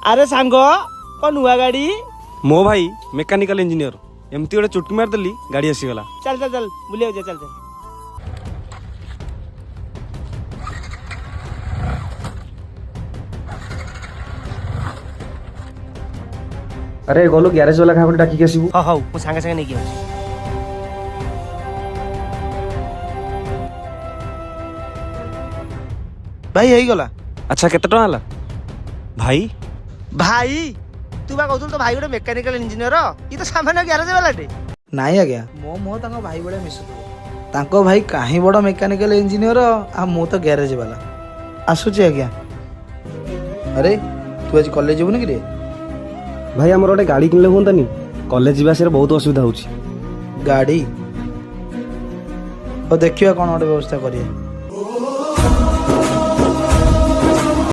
अरे सांग कौन नुआ गाड़ी मो भाई मेकानिकल इंजीनियर एमती गोटे चुटकी मारदेली गाड़ी आसीगला। चल चल चल बुलिया चल चल। अरे गलु ग्यारेज वाला क्या डाकिक आसबू। हाँ हाँ मुझे सांगे सांगे नहीं भाई यही गला। अच्छा केते टका हला भाई? भाई तू बा कहतु तो भाई गोटे मेकानिकल इंजीनियर ये तो सामान्य ग्यारेज वालाटे। नाई आज्ञा मो तांको भाई बड़ा मिसुथबो तांको भाई काहे बड़ मेकानिकल इंजीनियर आ मो तो ग्यारेज वाला आसुची आज्ञा। अरे तू आज कॉलेज जीवनु कि रे? भाई आमर गोटे गाड़ी किनले हुंतानी कॉलेज जीवास बहुत असुविधा होची। गाड़ी और देखियो कौन गोटे व्यवस्था करिए।